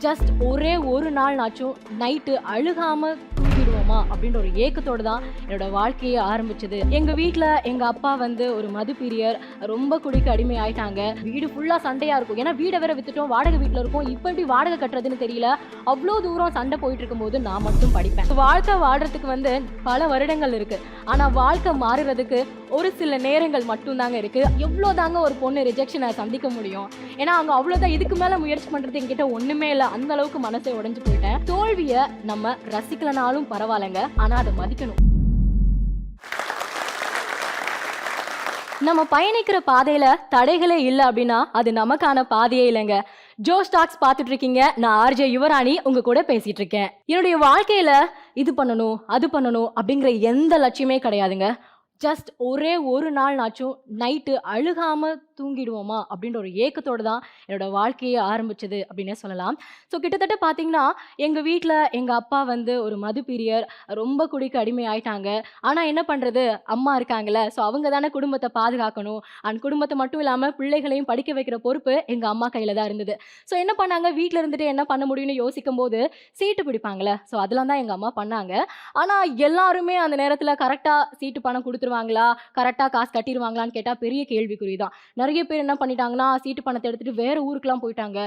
Just ஒரே ஒரு நாள்னாச்சும் night அழுகாம தூங்கிடுவோமா அப்படின்ற ஒரு ஏக்கத்தோட தான் என்னோட வாழ்க்கையே ஆரம்பிச்சது. எங்க வீட்டில் எங்க அப்பா வந்து ஒரு மது பிரியர், ரொம்ப குடிக்கு அடிமை ஆயிட்டாங்க. வீடு ஃபுல்லா சண்டையா இருக்கும். ஏன்னா வீடை வேற வித்துட்டோம், வாடகை வீட்டில் இருக்கோம். இப்போ எப்படி வாடகை கட்டுறதுன்னு தெரியல. அவ்வளோ தூரம் சண்டை போயிட்டு இருக்கும்போது நான் மட்டும் படிப்பேன். வாழ்க்கை வாழ்றதுக்கு வந்து பல வருடங்கள் இருக்கு. ஆனா வாழ்க்கை மாறுறதுக்கு ஒரு சில நேரங்கள் மட்டும்தாங்க இருக்கு. எவ்வளோதாங்க ஒரு பொண்ணு ரிஜெக்ஷனை சந்திக்க முடியும்? ஏன்னா அங்க அவ்வளோதான். இதுக்கு மேல முயற்சி பண்றது என்கிட்ட ஒண்ணுமே இல்லை. அந்த அளவுக்கு மனசை உடைஞ்சு போயிட்டேன். தோல்வியை நம்ம ரசிக்கலனாலும் பரவாயில்லைங்க, ஆனா அதை மதிக்கணும். நம்ம பயணிக்கிற பாதையில தடைகளே இல்லை அப்படின்னா அது நமக்கான பாதையே இல்லைங்க. ஜோஸ் டாக்ஸ் பார்த்துட்டு இருக்கீங்க. நான் ஆர்ஜே யுவராணி உங்க கூட பேசிட்டு இருக்கேன். என்னுடைய வாழ்க்கையில இது பண்ணணும் அது பண்ணணும் அப்படிங்கிற எந்த லட்சியமே கிடையாதுங்க. ஜஸ்ட் ஒரே ஒரு நாள்னாச்சும் நைட்டு அழுகாம தூங்கிடுவோமா அப்படின்ற ஒரு ஏக்கத்தோட தான் என்னோட வாழ்க்கையே ஆரம்பிச்சது அப்படின்னே சொல்லலாம். ஸோ கிட்டத்தட்ட பார்த்தீங்கன்னா எங்கள் வீட்டில் எங்கள் அப்பா வந்து ஒரு மது பிரியர், ரொம்ப குடிக்கு அடிமை ஆயிட்டாங்க. ஆனால் என்ன பண்ணுறது, அம்மா இருக்காங்கல்ல, ஸோ அவங்க தானே குடும்பத்தை பாதுகாக்கணும். அண்ட் குடும்பத்தை மட்டும் இல்லாமல் பிள்ளைகளையும் படிக்க வைக்கிற பொறுப்பு எங்கள் அம்மா கையில் தான் இருந்தது. ஸோ என்ன பண்ணாங்க, வீட்டில் இருந்துட்டு என்ன பண்ண முடியும்னு யோசிக்கும் போது சீட்டு பிடிப்பாங்களே, ஸோ அதெல்லாம் தான் எங்கள் அம்மா பண்ணாங்க. ஆனால் எல்லாருமே அந்த நேரத்தில் கரெக்டாக சீட்டு பணம் கொடுத்துருவாங்களா, கரெக்டாக காசு கட்டிடுவாங்களான்னு கேட்டால் பெரிய கேள்விக்குறி தான். நிறைய பேர் என்ன பண்ணிட்டாங்கன்னா சீட்டு பணத்தை எடுத்துட்டு வேற ஊருக்குலாம் போயிட்டாங்க.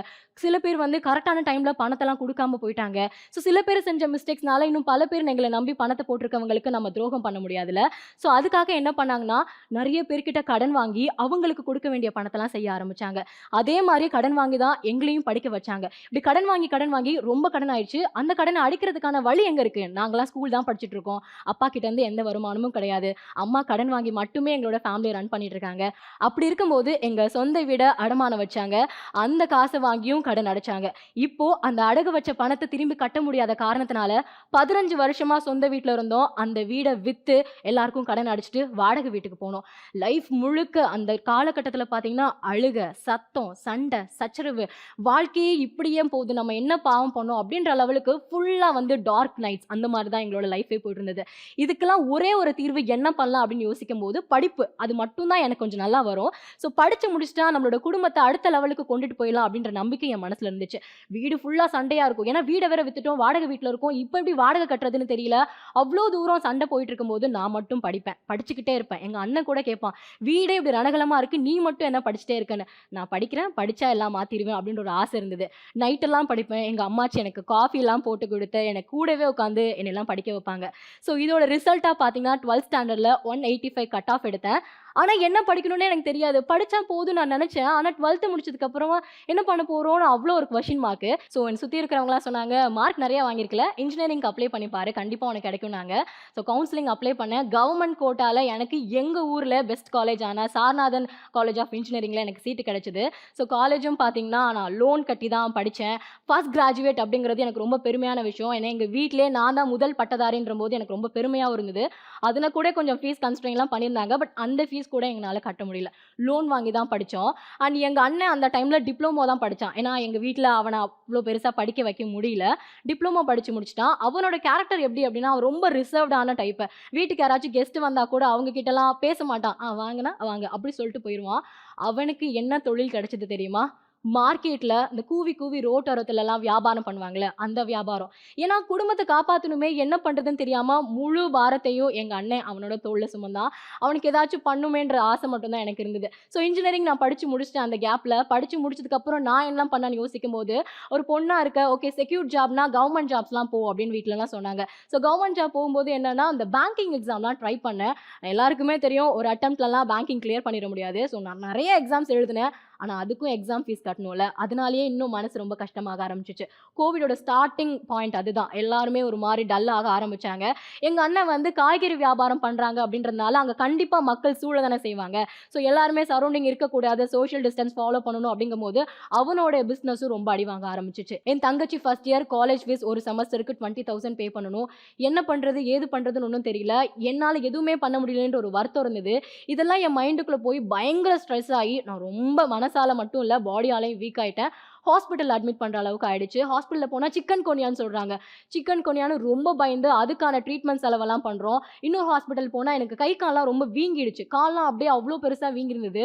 சில பேர் வந்து கரெக்டான டைம்ல பணத்தெல்லாம் கொடுக்காம போயிட்டாங்க. ஸோ சில பேர் செஞ்ச மிஸ்டேக்ஸ்னால இன்னும் பல பேர் எங்களை நம்பி பணத்தை போட்டிருக்கவங்களுக்கு நம்ம துரோகம் பண்ண முடியாதுல்ல. ஸோ அதுக்காக என்ன பண்ணாங்கன்னா நிறைய பேர்கிட்ட கடன் வாங்கி அவங்களுக்கு கொடுக்க வேண்டிய பணத்தெல்லாம் செய்ய ஆரம்பிச்சாங்க. அதே மாதிரி கடன் வாங்கி தான் எங்களையும் படிக்க வச்சாங்க. இப்படி கடன் வாங்கி ரொம்ப கடன் ஆயிடுச்சு. அந்த கடனை அடிக்கிறதுக்கான வழி எங்க இருக்கு? நாங்களாம் ஸ்கூல் தான் படிச்சுட்டு இருக்கோம். அப்பா கிட்ட இருந்து எந்த வருமானமும் கிடையாது. அம்மா கடன் வாங்கி மட்டுமே எங்களோட ஃபேமிலியை ரன் பண்ணிட்டு இருக்காங்க. அப்படி இருக்கும்போது எங்க சொந்த வீட அடமானம் வச்சாங்க. அந்த காசை வாங்கியும் கடன் அடைச்சாங்க. இப்போ அந்த அடகு வச்ச பணத்தை திரும்பி கட்ட முடியாத காரணத்தினால 15 வருஷமா சொந்த வீட்டில் இருந்தோம். அந்த வீடை வித்து எல்லாருக்கும் கடன் அடைச்சிட்டு வாடகை வீட்டுக்கு போனோம். லைஃப் முழுக்க அந்த காலகட்டத்தில் பார்த்தீங்கன்னா அழுக, சத்தம், சண்டை, சச்சரவு, வாழ்க்கையே இப்படியே போகுது, நம்ம என்ன பாவம் பண்ணோம் அப்படின்ற லெவலுக்கு ஃபுல்லா வந்து டார்க் நைட்ஸ் அந்த மாதிரி தான் எங்களோட லைஃபே போயிட்டு இருந்தது. இதுக்கெல்லாம் ஒரே ஒரு தீர்வு என்ன பண்ணலாம் அப்படின்னு யோசிக்கும் போது படிப்பு, அது மட்டும் தான் எனக்கு கொஞ்சம் நல்லா வரும். ஸோ படிச்சு முடிச்சுட்டா நம்மளோட குடும்பத்தை அடுத்த லெவலுக்கு கொண்டுட்டு போயிடலாம் அப்படின்ற நம்பிக்கை என் மனசுல இருந்துச்சு. வீடு ஃபுல்லா சண்டையா இருக்கும். ஏன்னா வீடை வேற வித்துட்டோம், வாடகை வீட்டில் இருக்கோம். இப்போ எப்படி வாடகை கட்டுறதுன்னு தெரியல. அவ்வளோ தூரம் சண்டை போயிட்டு இருக்கும்போது நான் மட்டும் படிப்பேன், படிச்சுக்கிட்டே இருப்பேன். எங்க அண்ணன் கூட கேட்பான், வீடே இப்படி ரணகலமா இருக்கு, நீ மட்டும் என்ன படிச்சுட்டே இருக்கேன்னு. நான் படிக்கிறேன், படிச்சா எல்லாம் மாத்திடுவேன் அப்படின்ற ஒரு ஆசை இருந்தது. நைட்டெல்லாம் படிப்பேன். எங்க அம்மாச்சி எனக்கு காஃபி எல்லாம் போட்டு கொடுத்து எனக்கு கூடவே உட்காந்து என்னெல்லாம் படிக்க வைப்பாங்க. ஸோ இதோட ரிசல்ட்டா பார்த்தீங்கன்னா 12th ஸ்டாண்டர்ட்ல 185 கட் ஆஃப் எடுத்தேன். ஆனால் என்ன படிக்கணும்னே எனக்கு தெரியாது. படித்தா போதும் நான் நினச்சேன். ஆனால் 12th முடிச்சதுக்கு அப்புறமா என்ன பண்ண போகிறோன்னு அவ்வளோ ஒரு கொஷின் மார்க்கு. ஸோ என்னை சுற்றி இருக்கிறவங்களாம் சொன்னாங்க, மார்க் நிறையா வாங்கியிருக்கல, இன்ஜினியரிங்க்கு அப்ளை பண்ணி பாரு, கண்டிப்பாக உனக்கு கிடைக்கும்னாங்க. ஸோ கவுன்சிலிங் அப்ளை பண்ணேன். கவர்மெண்ட் கோட்டாவில் எனக்கு எங்கள் ஊரில் பெஸ்ட் காலேஜ் ஆன சாரநாதன் காலேஜ் ஆஃப் இன்ஜினியரிங்கில் எனக்கு சீட்டு கிடைச்சிது. ஸோ காலேஜும் பார்த்தீங்கன்னா நான் லோன் கட்டி தான் படித்தேன். ஃபர்ஸ்ட் கிராஜுவேட் அப்படிங்கிறது எனக்கு ரொம்ப பெருமையான விஷயம். ஏன்னா எங்கள் வீட்டிலே நான் தான் முதல் பட்டதாரின்ற போது எனக்கு ரொம்ப பெருமையாகவும் இருந்தது. அதில் கூட கொஞ்சம் ஃபீஸ் கன்ஸ்ட்ரெயின்லாம் பண்ணியிருந்தாங்க. பட் அந்த ஃபீஸ் கூட எங்களால் கட்ட முடியல. லோன் வாங்கி தான் படித்தோம். அண்ட் எங்கள் அண்ணன் அந்த டைமில் டிப்ளமோ தான் படித்தான். ஏன்னா எங்கள் வீட்டில் அவனை அவ்வளோ பெருசாக படிக்க வைக்க முடியல. டிப்ளமோ படித்து முடிச்சிட்டான். அவனோட கேரக்டர் எப்படி அப்படின்னா அவன் ரொம்ப ரிசர்வ்டான டைப்பு. வீட்டுக்கு யாராச்சும் கெஸ்ட் வந்தால் கூட அவங்க கிட்டலாம் பேச மாட்டான். வாங்கினா வாங்க அப்படி சொல்லிட்டு போயிடுவான். அவனுக்கு என்ன தொழில் கிடைச்சது தெரியுமா? மார்க்கெட்டில் இந்த கூவி கூவி ரோட்டோரத்துலலாம் வியாபாரம் பண்ணுவாங்களே, அந்த வியாபாரம். ஏன்னா குடும்பத்தை காப்பாற்றணுமே, என்ன பண்ணுறதுன்னு தெரியாமல் முழு பாரத்தையும் எங்கள் அண்ணன் அவனோட தோளில் சுமந்தான். அவனுக்கு ஏதாச்சும் பண்ணுமேன்ற ஆசை மட்டும்தான் எனக்கு இருந்தது. ஸோ இன்ஜினியரிங் நான் படித்து முடிச்சிட்டேன். அந்த கேப்பில் படித்து முடிச்சதுக்கப்புறம் நான் என்ன பண்ணான்னு யோசிக்கும் போது, ஒரு பொண்ணாக இருக்க, ஓகே செக்யூர் ஜாப்னா கவர்மெண்ட் ஜாப்ஸ்லாம் போ அப்படின்னு வீட்டிலலாம் சொன்னாங்க. ஸோ கவர்மெண்ட் ஜாப் போகும்போது என்னென்னா அந்த பேங்கிங் எக்ஸாம்லாம் ட்ரை பண்ணேன். எல்லாருக்குமே தெரியும் ஒரு அட்டெம்ப்ட்லலாம் பேங்கிங் கிளியர் பண்ணிட முடியாது. ஸோ நான் நிறைய எக்ஸாம்ஸ் எழுதினேன். ஆனால் அதுக்கும் எக்ஸாம் ஃபீஸ் கட்டணும்ல, அதனாலேயே இன்னும் மனசு ரொம்ப கஷ்டமாக ஆரம்பிச்சிச்சு. கோவிடோட ஸ்டார்டிங் பாயிண்ட் அதுதான். எல்லாருமே ஒரு மாதிரி டல்லாக ஆரம்பித்தாங்க. எங்கள் அண்ணன் வந்து காய்கறி வியாபாரம் பண்ணுறாங்க அப்படின்றதுனால அங்கே கண்டிப்பாக மக்கள் சூழ தானே செய்வாங்க. ஸோ எல்லாருமே சரௌண்டிங் இருக்கக்கூடாது, சோஷியல் டிஸ்டன்ஸ் ஃபாலோ பண்ணணும் அப்படிங்கும் போது அவனோட பிஸ்னஸும் ரொம்ப அடி வாங்க ஆரம்பிச்சிச்சு. என் தங்கச்சி ஃபர்ஸ்ட் இயர் காலேஜ் ஃபீஸ் ஒரு செமஸ்டருக்கு 20,000 பே பண்ணணும். என்ன பண்ணுறது ஏது பண்ணுறதுன்னு ஒன்றும் தெரியல. என்னால் எதுவுமே பண்ண முடியலன்ற ஒரு வருத்தம் இருந்தது. இதெல்லாம் என் மைண்டுக்குள்ளே போய் பயங்கர ஸ்ட்ரெஸ் ஆகி நான் ரொம்ப மனசால மட்டும் இல்லை பாடியாலையும் வீக் ஆகிட்டேன். ஹாஸ்பிட்டல் அட்மிட் பண்ணுற அளவுக்கு ஆயிடுச்சு. ஹாஸ்பிட்டலில் போனால் சிக்கன் கொனியான்னு சொல்கிறாங்க. சிக்கன் கொனியான்னு ரொம்ப பயந்து அதுக்கான ட்ரீட்மெண்ட் செலவெல்லாம் பண்ணுறோம். இன்னொரு ஹாஸ்பிட்டல் போனால் எனக்கு கை கால்லாம் ரொம்ப வீங்கிடுச்சு. கால்லாம் அப்படியே அவ்வளோ பெருசாக வீங்கிருந்தது.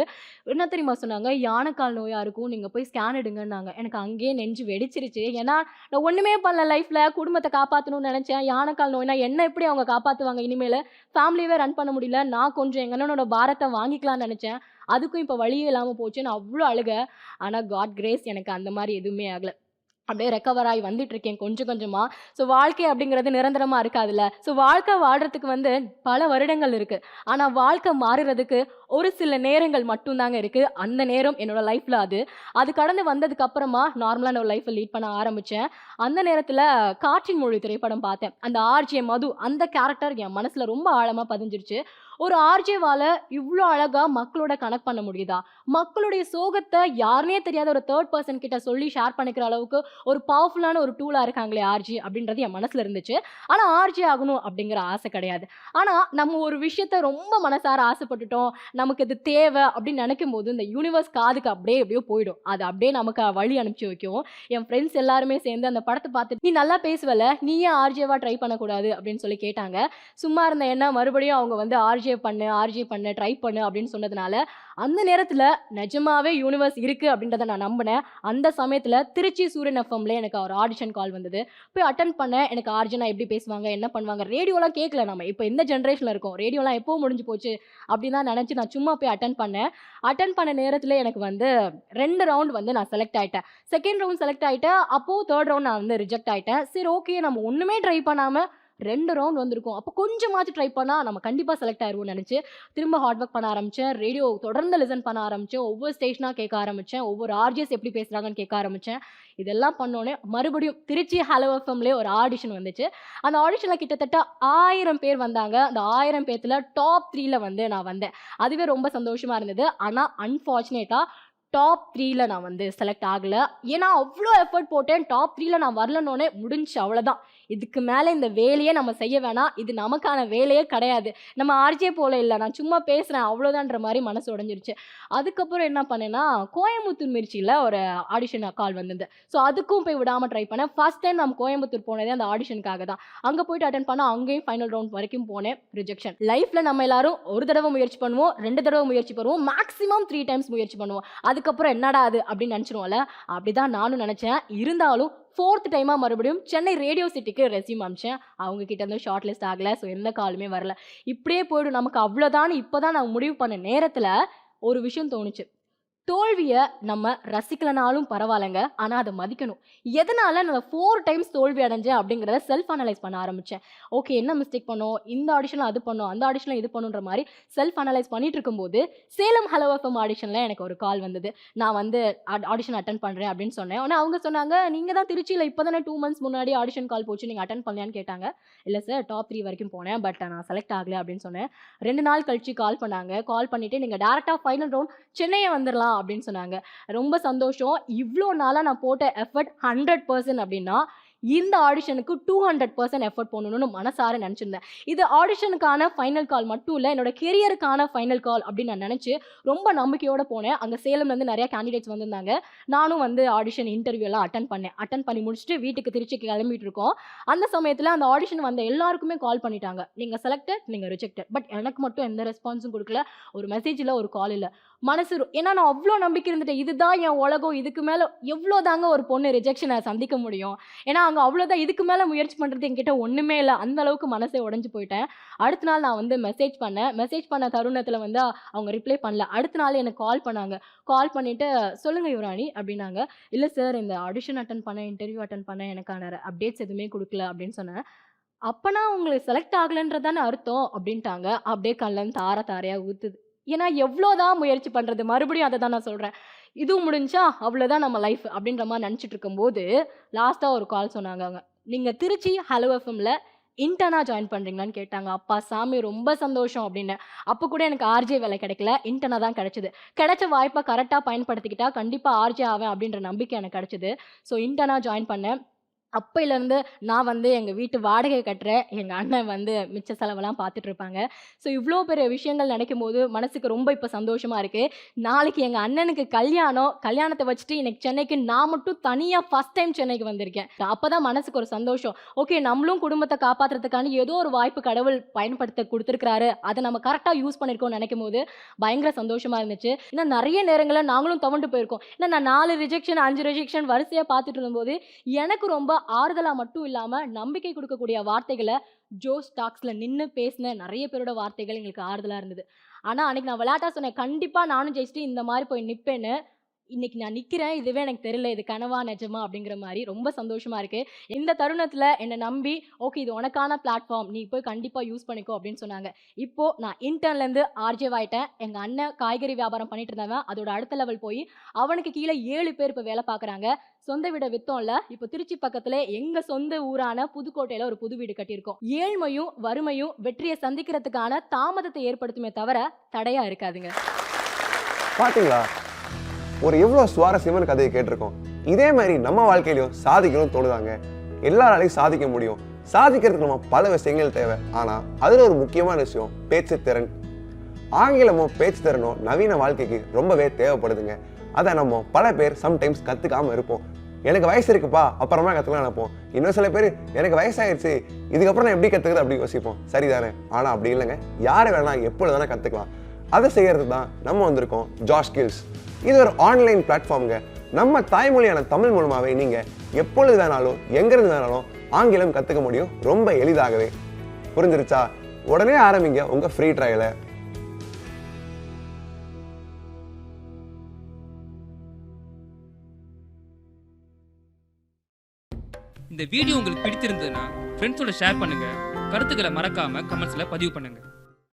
என்ன தெரியுமா சொன்னாங்க, யானைக்கால் நோயாக இருக்கும், நீங்கள் போய் ஸ்கேன் எடுங்கன்னாங்க. எனக்கு அங்கேயே நெஞ்சு வெடிச்சிருச்சு. ஏன்னா நான் ஒன்றுமே பண்ணல லைஃப்பில், குடும்பத்தை காப்பாற்றணும்னு நினச்சேன். யானைக்கால் நோய்னா என்ன எப்படி அவங்க காப்பாற்றுவாங்க இனிமேல், ஃபேமிலியவே ரன் பண்ண முடியல. நான் கொஞ்சம் எங்கள் அண்ணனோட பாரத்தை வாங்கிக்கலாம்னு நினச்சேன். அதுக்கும் இப்போ வழியே இல்லாமல் போச்சு. நான் அவ்வளோ அழுக. ஆனால் காட் கிரேஸ் எனக்கு அந்த மாதிரி எதுவுமே ஆகலை. அப்படியே ரெக்கவர் ஆகி வந்துட்டு இருக்கேன் கொஞ்சம் கொஞ்சமாக. ஸோ வாழ்க்கை அப்படிங்கிறது நிரந்தரமாக இருக்காதுல்ல. ஸோ வாழ்க்கை வாழ்கிறதுக்கு வந்து பல வருடங்கள் இருக்குது. ஆனால் வாழ்க்கை மாறுறதுக்கு ஒரு சில நேரங்கள் மட்டும்தாங்க இருக்குது. அந்த நேரம் என்னோடய லைஃப்பில் அது கடந்து வந்ததுக்கு அப்புறமா நார்மலான ஒரு லைஃப்பை லீட் பண்ண ஆரம்பித்தேன். அந்த நேரத்தில் காற்றின் மொழி திரைப்படம் பார்த்தேன். அந்த ஆர்ஜே மது அந்த கேரக்டர் என் மனசில் ரொம்ப ஆழமாக பதிஞ்சிருச்சு. ஒரு ஆர்ஜேவால் இவ்வளோ அழகாக மக்களோட கனெக்ட் பண்ண முடியுதா, மக்களுடைய சோகத்தை யாருனே தெரியாத ஒரு தேர்ட் பர்சன் கிட்ட சொல்லி ஷேர் பண்ணிக்கிற அளவுக்கு ஒரு பவர்ஃபுல்லான ஒரு டூலாக இருக்காங்களே ஆர்ஜி அப்படின்றது என் மனசில் இருந்துச்சு. ஆனால் ஆர்ஜி ஆகணும் அப்படிங்கிற ஆசை கிடையாது. ஆனால் நம்ம ஒரு விஷயத்த ரொம்ப மனசார ஆசைப்பட்டுட்டோம், நமக்கு இது தேவை அப்படின்னு நினைக்கும் போது இந்த யூனிவர்ஸ் காதுக்கு அப்படியே எப்படியோ போயிடும். அது அப்படியே நமக்கு வழி அனுப்பிச்சி வைக்கும். என் ஃப்ரெண்ட்ஸ் எல்லாருமே சேர்ந்து அந்த படத்தை பார்த்து நீ நல்லா பேசுவல, நீ ஏன் ஆர்ஜேவா ட்ரை பண்ணக்கூடாது அப்படின்னு சொல்லி கேட்டாங்க. சும்மா இருந்த என்ன மறுபடியும் அவங்க வந்து ஆர்ஜே பண்ணு ட்ரை பண்ணு அப்படின்னு சொன்னதுனால அந்த நேரத்தில் நிஜமாவே யூனிவர்ஸ் இருக்கு அப்படின்றத நான் நம்பினேன். அந்த சமயத்தில் திருச்சி சூரியன் எஃப்எம்ல எனக்கு ஒரு ஆடிஷன் கால் வந்தது. போய் அட்டன் பண்ணேன். எனக்கு ஆர்ஜனா எப்படி பேசுவாங்க, என்ன பண்ணுவாங்க, ரேடியோலாம் கேட்கல. நம்ம இப்போ இந்த ஜென்ரேஷனில் இருக்கோம், ரேடியோலாம் எப்போ முடிஞ்சு போச்சு அப்படின்னு தான் நினச்சி நான் சும்மா போய் அட்டன் பண்ணேன். அட்டன் பண்ண நேரத்தில் எனக்கு வந்து 2 ரவுண்ட் வந்து நான் செலக்ட் ஆகிட்டேன். செகண்ட் ரவுண்ட் செலக்ட் ஆகிட்டேன். அப்போது தேர்ட் ரவுண்ட் நான் வந்து ரிஜெக்ட் ஆகிட்டேன். சரி ஓகே, நம்ம ஒன்றுமே ட்ரை பண்ணாமல் 2 ரவுண்ட் வந்திருக்கும், அப்போ கொஞ்சமாச்சும் ட்ரை பண்ணால் நம்ம கண்டிப்பாக செலக்ட் ஆயிடுவோம்னு நினச்சி திரும்ப ஹார்ட் ஒர்க் பண்ண ஆரம்பித்தேன். ரேடியோ தொடர்ந்து லிசன் பண்ண ஆரம்பித்தேன். ஒவ்வொரு ஸ்டேஷனாக கேட்க ஆரம்பித்தேன். ஒவ்வொரு ஆர்ஜிஎஸ் எப்படி பேசுகிறாங்கன்னு கேட்க ஆரம்பித்தேன். இதெல்லாம் பண்ணோன்னே மறுபடியும் திருச்சி ஹலோ எஃப்எம்லேயே ஒரு ஆடிஷன் வந்துச்சு. அந்த ஆடிஷனில் கிட்டத்தட்ட 1000 பேர் வந்தாங்க. அந்த 1000 பேர்த்தில் டாப் 3ல வந்து நான் வந்தேன். அதுவே ரொம்ப சந்தோஷமாக இருந்தது. ஆனால் அன்ஃபார்ச்சுனேட்டாக டாப் 3ல நான் வந்து செலக்ட் ஆகலை. ஏன்னா அவ்வளோ எஃபர்ட் போட்டேன். டாப் 3ல நான் வரலன்னொன்னே முடிஞ்சு, அவ்வளோதான். இதுக்கு மேலே இந்த வேலையே நம்ம செய்ய வேணாம், இது நமக்கான வேலையே கிடையாது, நம்ம ஆர்ஜே போல இல்லை, நான் சும்மா பேசுகிறேன் அவ்வளோதான்ற மாதிரி மனசு உடஞ்சிருச்சு. அதுக்கப்புறம் என்ன பண்ணேன்னா கோயம்புத்தூர் மிர்ச்சியில் ஒரு ஆடிஷன் கால் வந்தது. ஸோ அதுக்கும் போய் விடாமல் ட்ரை பண்ணேன். ஃபர்ஸ்ட் டைம் நம்ம கோயம்புத்தூர் போனதே அந்த ஆடிஷனுக்காக தான். அங்கே போயிட்டு அட்டன் பண்ணால் அங்கேயும் ஃபைனல் ரவுண்ட் வரைக்கும் போனேன். ரிஜெக்ஷன். லைஃப்பில் நம்ம எல்லாரும் ஒரு தடவை முயற்சி பண்ணுவோம், 2 தடவை முயற்சி பண்ணுவோம், மேக்ஸிமம் 3 டைம்ஸ் முயற்சி பண்ணுவோம். அதுக்கப்புறம் என்னடா அது அப்படின்னு நினச்சிருவோம்ல, அப்படி தான் நானும் நினச்சேன். இருந்தாலும் 4th டைமாக மறுபடியும் சென்னை ரேடியோ சிட்டிக்கு ரெஸ்யூம் அமிச்சேன். அவங்க கிட்ட இருந்து ஷார்ட் லிஸ்ட் ஆகலை. ஸோ எந்த காலுமே வரல. இப்படியே போய்டும் நமக்கு அவ்வளோதான். இப்போ தான் நான் முடிவு பண்ண நேரத்தில் ஒரு விஷயம் தோணுச்சு. தோல்வியை நம்ம ரசிக்கலனாலும் பரவாயில்லைங்க, ஆனால் அதை மதிக்கணும். எதனால நான் 4 டைம்ஸ் தோல்வி அடைஞ்சேன் அப்படிங்கிறத செல்ஃப் அனலைஸ் பண்ண ஆரம்பித்தேன். ஓகே, என்ன மிஸ்டேக் பண்ணோம், இந்த ஆடிஷனில் அது பண்ணோம், அந்த ஆடிஷனில் இது பண்ணுன்ற மாதிரி செல்ஃப் அனலைஸ் பண்ணிட்டு இருக்கும்போது சேலம் ஹலோ எஃப்எம் ஆடிஷனில் எனக்கு ஒரு கால் வந்தது. நான் வந்து ஆடிஷன் அட்டன் பண்ணுறேன் அப்படின்னு சொன்னேன். ஆனால் அவங்க சொன்னாங்க, நீங்கள் தான் திருச்சியில் இப்போ தானே 2 months முன்னாடி ஆடிஷன் கால் போச்சு, நீங்கள் அட்டன் பண்ணலையான்னு கேட்டாங்க. இல்லை சார், டாப் 3 வரைக்கும் போனேன், பட் நான் செலக்ட் ஆகலை அப்படின்னு சொன்னேன். 2 நாள் கழிச்சு கால் பண்ணாங்க. கால் பண்ணிவிட்டு நீங்கள் டேரெக்டாக ஃபைனல் ரவுண்ட் சென்னையை வந்துடலாம் அப்படின்னு சொன்னாங்க. ரொம்ப சந்தோஷம். இவ்வளோ நாளாக நான் போட்ட எஃபர்ட் 100% அப்படின்னா இந்த ஆடிஷனுக்கு 200% எஃபர்ட் போடணும்னு மனசார நினச்சிருந்தேன். இது ஆடிஷனுக்கான ஃபைனல் கால் மட்டும் இல்லை, என்னோட கெரியருக்கான ஃபைனல் கால் அப்படின்னு நான் நினச்சி ரொம்ப நம்பிக்கையோடு போனேன். அங்கே சேலம்லேருந்து நிறையா கேண்டிடேட்ஸ் வந்திருந்தாங்க. நானும் வந்து ஆடிஷன் இன்டர்வியூலாம் அட்டன் பண்ணி முடிச்சுட்டு வீட்டுக்கு திருச்சிக்கு கிளம்பிட்டு இருக்கோம். அந்த சமயத்தில் அந்த ஆடிஷன் வந்த எல்லாருக்குமே கால் பண்ணிட்டாங்க, நீங்கள் செலக்டட், நீங்கள் ரிஜெக்டட். பட் எனக்கு மட்டும் எந்த ரெஸ்பான்ஸும் கொடுக்கல, ஒரு மெசேஜ் இல்லை, ஒரு கால் இல்லை. மனசு ஏன்னா நான் அவ்வளோ நம்பிக்கை இருந்துட்டேன், இதுதான் என் உலகம், இதுக்கு மேலே எவ்வளோ தாங்க ஒரு பொண்ணு ரிஜெக்ஷனை சந்திக்க முடியும். ஏன்னா அங்கே அவ்வளோதான், இதுக்கு மேலே முயற்சி பண்ணுறது என்கிட்ட ஒன்றுமே இல்லை. அந்த அளவுக்கு மனசே உடஞ்சி போயிட்டேன். அடுத்த நாள் நான் வந்து மெசேஜ் பண்ண தருணத்தில் வந்து அவங்க ரிப்ளை பண்ணல. அடுத்த நாள் எனக்கு கால் பண்ணாங்க. கால் பண்ணிவிட்டு சொல்லுங்கள் யுவராணி அப்படின்னாங்க. இல்லை சார், இந்த ஆடிஷன் அட்டன் பண்ணேன், இன்டர்வியூ அட்டன் பண்ணேன், எனக்கான அப்டேட்ஸ் எதுவுமே கொடுக்கல அப்படின்னு சொன்னேன். அப்போனா உங்களுக்கு செலக்ட் ஆகலைன்றதானே அர்த்தம் அப்படின்ட்டாங்க. அப்படியே கண்ணில் தாரையாக ஊற்றுது. ஏன்னா எவ்வளோதான் முயற்சி பண்ணுறது, மறுபடியும் அதை தான் நான் சொல்கிறேன். இதுவும் முடிஞ்சா அவ்வளோதான் நம்ம லைஃப் அப்படின்ற மாதிரி நினச்சிட்டு இருக்கும்போது லாஸ்ட்டாக ஒரு கால் சொன்னாங்க. அவங்க, நீங்கள் திருச்சி ஹலோ எஃப்எம்மில் இன்டர்னாக ஜாயின் பண்ணுறீங்களான்னு கேட்டாங்க. அப்பா சாமி, ரொம்ப சந்தோஷம் அப்படின்னு. அப்போ கூட எனக்கு ஆர்ஜே வேலை கிடைக்கல, இன்டர்னாக தான் கிடச்சிது. கிடைச்ச வாய்ப்பை கரெக்டாக பயன்படுத்திக்கிட்டா கண்டிப்பாக ஆர்ஜே ஆவேன் அப்படின்ற நம்பிக்கை எனக்கு கிடச்சிது. ஸோ இன்டர்னாக ஜாயின் பண்ணேன். அப்பையிலேருந்து நான் வந்து எங்கள் வீட்டு வாடகை கட்டுறேன், எங்கள் அண்ணன் வந்து மிச்ச செலவெல்லாம் பார்த்துட்டு இருப்பாங்க. ஸோ இவ்வளோ பெரிய விஷயங்கள் நினைக்கும் போது மனசுக்கு ரொம்ப இப்போ சந்தோஷமா இருக்கு. நாளைக்கு எங்கள் அண்ணனுக்கு கல்யாணம், கல்யாணத்தை வச்சுட்டு இன்னைக்கு சென்னைக்கு நான் மட்டும் தனியாக ஃபர்ஸ்ட் டைம் சென்னைக்கு வந்திருக்கேன். அப்போ தான் மனசுக்கு ஒரு சந்தோஷம். ஓகே, நம்மளும் குடும்பத்தை காப்பாற்றுறதுக்கான ஏதோ ஒரு வாய்ப்பு கடவுள் பயன்படுத்த கொடுத்துருக்காரு, அதை நம்ம கரெக்டாக யூஸ் பண்ணியிருக்கோம்னு நினைக்கும் போது பயங்கர சந்தோஷமா இருந்துச்சு. ஏன்னா நிறைய நேரங்களில் நாங்களும் தவண்டு போயிருக்கோம். ஏன்னா நான் 4 ரிஜெக்ஷன் 5 ரிஜெக்ஷன் வரிசையாக பார்த்துட்டு இருந்தபோது எனக்கு ரொம்ப ஆறுதலா மட்டும் இல்லாம நம்பிக்கை கொடுக்கக்கூடிய வார்த்தைகளை ஜோஸ் டாக்ஸ்ல நின்னு பேசின நிறைய பேரோட வார்த்தைகள் எங்களுக்கு ஆறுதலா இருந்தது. ஆனா அன்னைக்கு நான் விளையாட்டா சொன்னேன், கண்டிப்பா நானும் ஜெயிச்சுட்டு இந்த மாதிரி போய் நிப்பேன்னு. இன்னைக்கு நான் நிக்கிறேன், இதுவே எனக்கு தெரியல இது கனவா நிஜமா அப்படிங்கிற மாதிரி ரொம்ப சந்தோஷமா இருக்கு. இந்த தருணத்துல என்னை நம்பி ஓகே இது உனக்கான பிளாட்ஃபார்ம், நீ போய் கண்டிப்பா யூஸ் பண்ணிக்கோ அப்படின்னு சொன்னாங்க. இப்போ நான் இன்டர்ன்ல இருந்து ஆர்ஜேவ் ஆயிட்டேன். எங்க அண்ணன் காய்கறி வியாபாரம் பண்ணிட்டு இருந்தாங்க, அதோட அடுத்த லெவல் போய் அவனுக்கு கீழே 7 பேர் இப்போ வேலை பார்க்குறாங்க. சொந்த வீடை வித்தோம்ல, இப்போ திருச்சி பக்கத்துல எங்க சொந்த ஊரான புதுக்கோட்டையில ஒரு புது வீடு கட்டியிருக்கோம். ஏழ்மையும் வறுமையும் வெற்றியை சந்திக்கிறதுக்கான தாமதத்தை ஏற்படுத்துமே தவிர தடையா இருக்காதுங்க. பாத்தீங்களா, ஒரு எவ்வளவு சுவாரஸ்யமான கதையை கேட்டிருக்கோம். இதே மாதிரி நம்ம வாழ்க்கையிலும் சாதிக்கணும்னு தோணுதாங்க. எல்லாராலையும் சாதிக்க முடியும். சாதிக்கிறதுக்கு நம்ம பல விஷயங்கள் தேவை. ஆனா அதுல ஒரு முக்கியமான விஷயம் பேச்சு திறன். ஆங்கிலமும் பேச்சு திறனும் நவீன வாழ்க்கைக்கு ரொம்பவே தேவைப்படுதுங்க. அதை நம்ம பல பேர் சம்டைம்ஸ் கத்துக்காம இருப்போம். எனக்கு வயசு இருக்குப்பா, அப்புறமா கத்துக்கலாம் நினைப்போம். இன்னும் சில பேர் எனக்கு வயசாயிருச்சு, இதுக்கப்புறம் நான் எப்படி கத்துக்கிறது அப்படி யோசிப்போம். சரிதானே? ஆனா அப்படி இல்லைங்க. யாரை வேணா எப்பொழுது வேணா கத்துக்கலாம். அதை செய்யறது தான் நம்ம வந்திருக்கோம் ஜாஸ் ஸ்கில்ஸ். இது ஒரு ஆன்லைன் பிளாட்ஃபார்முங்க. நம்ம தாய்மொழியான தமிழ் மூலமாவே நீங்க எப்பொழுது வேணாலும் எங்கிருந்து வேணாலும் ஆங்கிலம் கத்துக்க முடியும், ரொம்ப எளிதாகவே. புரிஞ்சிருச்சா? உடனே ஆரம்பிங்க உங்க ஃப்ரீ ட்ரையலை. இந்த வீடியோ உங்களுக்கு பிடித்திருந்ததுன்னா ஃப்ரெண்ட்ஸோட ஷேர் பண்ணுங்க. கருத்துக்களை மறக்காம கமெண்ட்ஸ்ல பதிவு பண்ணுங்க.